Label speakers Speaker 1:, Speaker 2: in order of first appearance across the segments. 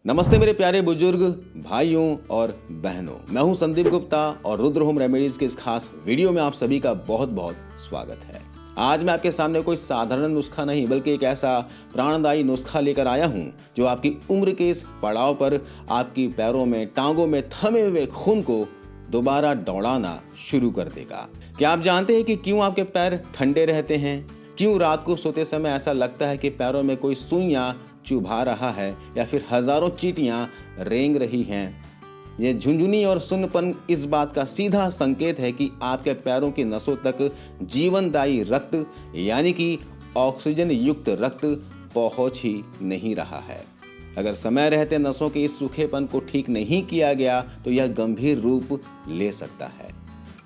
Speaker 1: नमस्ते मेरे प्यारे बुजुर्ग भाइयों और बहनों, मैं हूं संदीप गुप्ता और रुद्र होम रेमेडीज के इस खास वीडियो में आप सभी का बहुत बहुत स्वागत है। आज मैं आपके सामने कोई साधारण नुस्खा नहीं बल्कि एक ऐसा प्राणदायी नुस्खा लेकर आया हूं जो आपकी उम्र के इस पड़ाव पर आपकी पैरों में टांगों में थमे हुए खून को दोबारा दौड़ाना शुरू कर देगा। क्या आप जानते हैं कि क्यों आपके पैर ठंडे रहते हैं? क्यों रात को सोते समय ऐसा लगता है कि पैरों में कोई सुइयां चुभा रहा है या फिर हजारों चींटियां रेंग रही हैं? ये झुंझुनी और सुन्नपन इस बात का सीधा संकेत है कि आपके पैरों की नसों तक जीवनदायी रक्त यानी कि ऑक्सीजन युक्त रक्त पहुंच ही नहीं रहा है। अगर समय रहते नसों के इस सूखेपन को ठीक नहीं किया गया तो यह गंभीर रूप ले सकता है।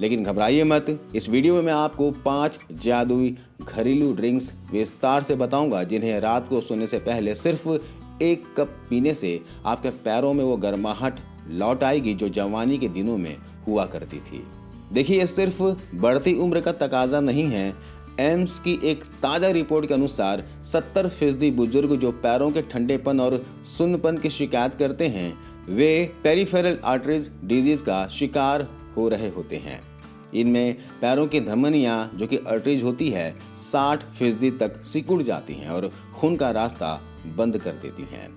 Speaker 1: लेकिन घबराइए मत, इस वीडियो में मैं आपको 5 जादुई घरेलू ड्रिंक्स विस्तार से बताऊंगा जिन्हें रात को सोने से पहले सिर्फ 1 कप पीने से आपके पैरों में वो गर्माहट लौट आएगी जो जवानी के दिनों में हुआ करती थी। देखिए, ये सिर्फ बढ़ती उम्र का तकाजा नहीं है। एम्स की एक ताज़ा रिपोर्ट के अनुसार 70% बुजुर्ग जो पैरों के ठंडेपन और सुन्नपन की शिकायत करते हैं वे पेरिफेरल आर्टरीज डिजीज का शिकार हो रहे होते हैं। इनमें पैरों की धमनियां जो कि आर्टरीज होती है 60% तक सिकुड़ जाती हैं और खून का रास्ता बंद कर देती हैं।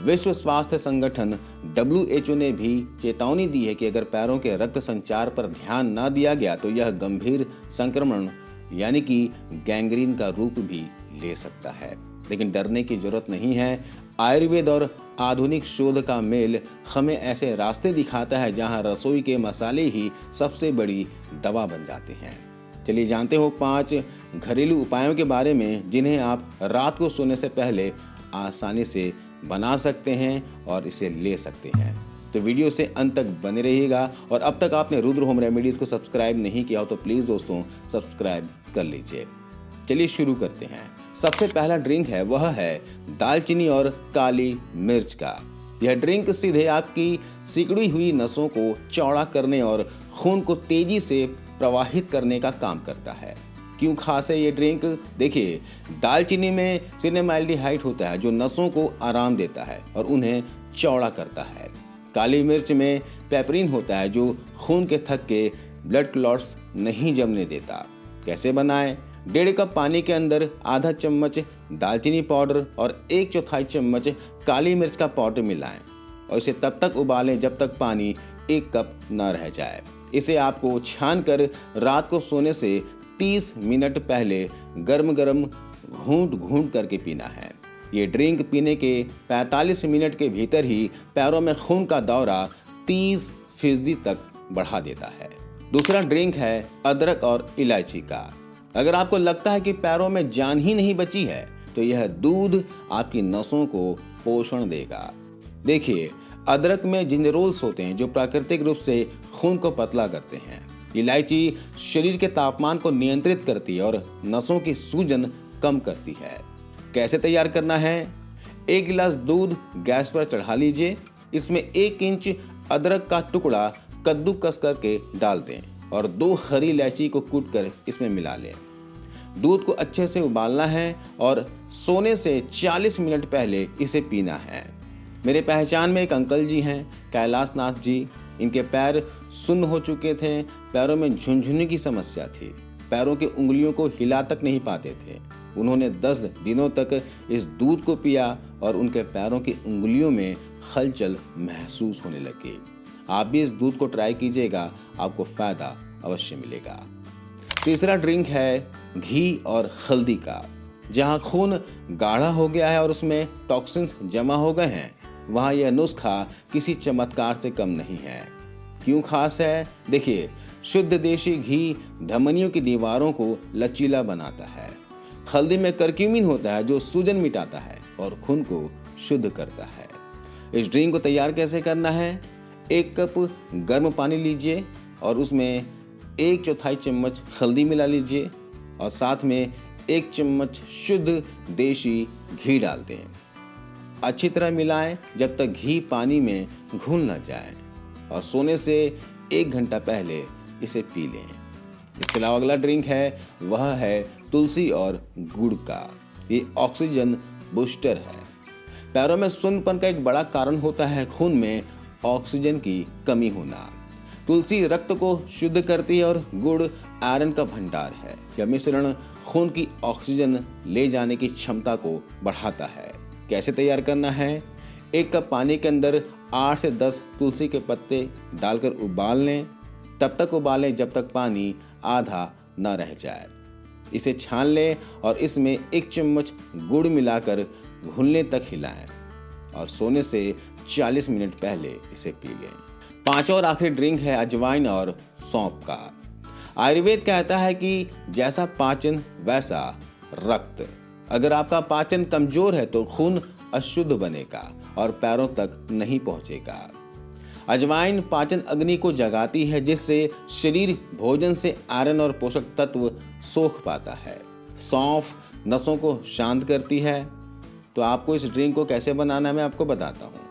Speaker 1: विश्व स्वास्थ्य संगठन WHO ने भी चेतावनी दी है कि अगर पैरों के रक्त संचार पर ध्यान न दिया गया तो यह गंभीर संक्रमण यानी कि गैंग्रीन का रूप भी ले सकता है। लेकिन डरने की जरूरत नहीं है। आयुर्वेद और आधुनिक शोध का मेल हमें ऐसे रास्ते दिखाता है जहां रसोई के मसाले ही सबसे बड़ी दवा बन जाते हैं। चलिए जानते हो 5 घरेलू उपायों के बारे में जिन्हें आप रात को सोने से पहले आसानी से बना सकते हैं और इसे ले सकते हैं। तो वीडियो से अंत तक बने रहिएगा और अब तक आपने रुद्र होम रेमेडीज को सब्सक्राइब नहीं किया हो तो प्लीज़ दोस्तों सब्सक्राइब कर लीजिए। चलिए शुरू करते हैं। सबसे पहला ड्रिंक है वह है दालचीनी और काली मिर्च का। यह ड्रिंक सीधे आपकी सिकुड़ी हुई नसों को चौड़ा करने और खून को तेजी से प्रवाहित करने का काम करता है। क्यों खास है ये ड्रिंक? देखिए, दालचीनी में सिनेमाल्डिहाइड होता है जो नसों को आराम देता है और उन्हें चौड़ा करता है। काली मिर्च में पेपरिन होता है जो खून के थक्के ब्लड क्लॉट्स नहीं जमने देता। कैसे बनाएं? 1.5 कप पानी के अंदर आधा चम्मच दालचीनी पाउडर और 1/4 चम्मच काली मिर्च का पाउडर मिलाएं और इसे तब तक उबालें जब तक पानी 1 कप न रह जाए। इसे आपको छानकर रात को सोने से 30 मिनट पहले गर्म गर्म घूंट घूंट करके पीना है। ये ड्रिंक पीने के 45 मिनट के भीतर ही पैरों में खून का दौरा 30% तक बढ़ा देता है। दूसरा ड्रिंक है अदरक और इलायची का। अगर आपको लगता है कि पैरों में जान ही नहीं बची है तो यह दूध आपकी नसों को पोषण देगा। देखिए, अदरक में जिंजरोल्स होते हैं जो प्राकृतिक रूप से खून को पतला करते हैं। इलायची शरीर के तापमान को नियंत्रित करती है और नसों की सूजन कम करती है। कैसे तैयार करना है? 1 गिलास दूध गैस पर चढ़ा लीजिए। इसमें 1 इंच अदरक का टुकड़ा कद्दूकस करके डाल दें और 2 हरी इलायची को कूटकर इसमें मिला लें। दूध को अच्छे से उबालना है और सोने से 40 मिनट पहले इसे पीना है। मेरे पहचान में एक अंकल जी हैं, कैलाश नाथ जी। इनके पैर सुन्न हो चुके थे, पैरों में झुनझुनी की समस्या थी, पैरों की उंगलियों को हिला तक नहीं पाते थे। उन्होंने 10 दिनों तक इस दूध को पिया और उनके पैरों की उंगलियों में हलचल महसूस होने लगी। आप भी इस दूध को ट्राई कीजिएगा, आपको फायदा अवश्य मिलेगा। तीसरा ड्रिंक है घी और हल्दी का। जहां खून गाढ़ा हो गया है और उसमें टॉक्सिन्स जमा हो गए हैं वहां यह नुस्खा किसी चमत्कार से कम नहीं है। क्यों खास है? देखिए, शुद्ध देशी घी धमनियों की दीवारों को लचीला बनाता है। हल्दी में करक्यूमिन होता है जो सूजन मिटाता है और खून को शुद्ध करता है। इस ड्रिंक को तैयार कैसे करना है? 1 कप गर्म पानी लीजिए और उसमें 1/4 चम्मच हल्दी मिला लीजिए और साथ में 1 चम्मच शुद्ध देशी घी डाल दें। अच्छी तरह मिलाएं जब तक घी पानी में घुल न जाए और सोने से 1 घंटा पहले इसे पी लें। इसके अलावा अगला ड्रिंक है वह है तुलसी और गुड़ का। ये ऑक्सीजन बूस्टर है। पैरों में सुन्नपन का एक बड़ा कारण होता है खून में ऑक्सीजन की कमी होना। तुलसी रक्त को शुद्ध करती है और गुड़ आयरन का भंडार है। यह मिश्रण खून की ऑक्सीजन ले जाने की क्षमता को बढ़ाता है। कैसे तैयार करना है? 1 कप पानी के अंदर 8 से 10 तुलसी के पत्ते डालकर उबाल लें। तब तक उबालें जब तक पानी आधा न रह जाए। इसे छान लें और इसमें 1 चम्मच गुड़ मिलाकर घुलने तक हिलाएं और सोने से 40 मिनट पहले इसे पी लें। 5वां और आखिरी ड्रिंक है अजवाइन और सौंफ का। आयुर्वेद कहता है कि जैसा पाचन वैसा रक्त। अगर आपका पाचन कमजोर है तो खून अशुद्ध बनेगा और पैरों तक नहीं पहुंचेगा। अजवाइन पाचन अग्नि को जगाती है, जिससे शरीर भोजन से आयरन और पोषक तत्व सोख पाता है। सौंफ नसों को शांत करती है। तो आपको इस ड्रिंक को कैसे बनाना है मैं आपको बताता हूँ।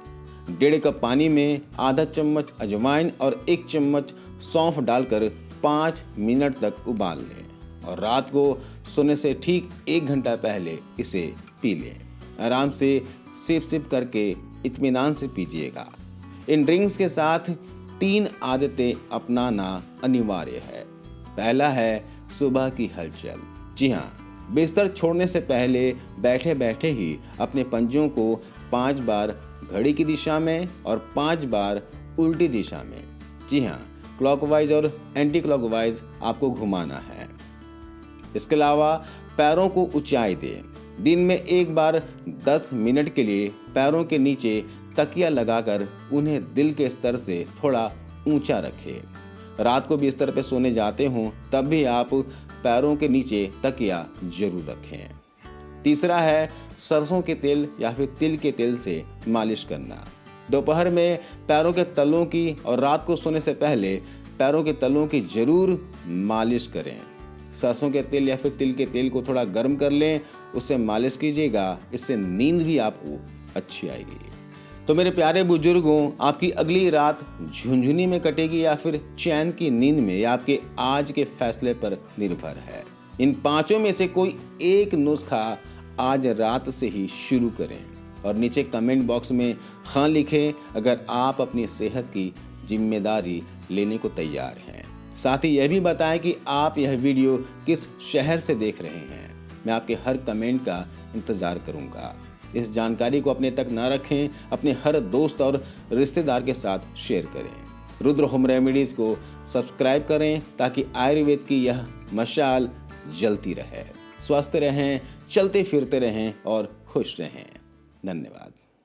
Speaker 1: 1.5 कप पानी में आधा चम्मच अजवाइन और 1 चम्मच सौंफ डालकर 5 मिनट तक उबाल लें और रात को सोने से ठीक 1 घंटा पहले इसे पी लें। आराम से सिप सिप करके इत्मीनान से पीजिएगा। इन ड्रिंक्स के साथ 3 आदतें अपनाना अनिवार्य है। पहला है सुबह की हलचल। जी हाँ, बिस्तर छोड़ने से पहले बैठे बैठे ही अपने पंजों को 5 बार घड़ी की दिशा में और 5 बार उल्टी दिशा में, जी हाँ, क्लॉकवाइज और एंटी क्लॉकवाइज आपको घुमाना है। इसके अलावा पैरों को ऊंचाई दें। दिन में 1 बार 10 मिनट के लिए पैरों के नीचे तकिया लगाकर उन्हें दिल के स्तर से थोड़ा ऊंचा रखें। रात को बिस्तर पर सोने जाते हों तब भी आप पैरों के नीचे तकिया जरूर रखें। तीसरा है सरसों के तेल या फिर तिल के तेल से मालिश करना। दोपहर में पैरों के तलों की और रात को सोने से पहले पैरों के तलों की जरूर मालिश करें। सरसों के तेल या फिर तिल के तेल को थोड़ा गर्म कर लें, उससे मालिश कीजिएगा। इससे नींद भी आपको अच्छी आएगी। तो मेरे प्यारे बुजुर्गों, आपकी अगली रात झुनझुनी में कटेगी या फिर चैन की नींद में, यह आपके आज के फैसले पर निर्भर है। इन 5 में से कोई एक नुस्खा आज रात से ही शुरू करें और नीचे कमेंट बॉक्स में हाँ लिखें अगर आप अपनी सेहत की जिम्मेदारी लेने को तैयार हैं। साथ ही यह भी बताएं कि आप यह वीडियो किस शहर से देख रहे हैं। मैं आपके हर कमेंट का इंतज़ार करूंगा। इस जानकारी को अपने तक न रखें, अपने हर दोस्त और रिश्तेदार के साथ शेयर करें। रुद्र होम रेमेडीज़ को सब्सक्राइब करें ताकि आयुर्वेद की यह मशाल जलती रहे। स्वस्थ रहें, चलते फिरते रहें और खुश रहें। धन्यवाद।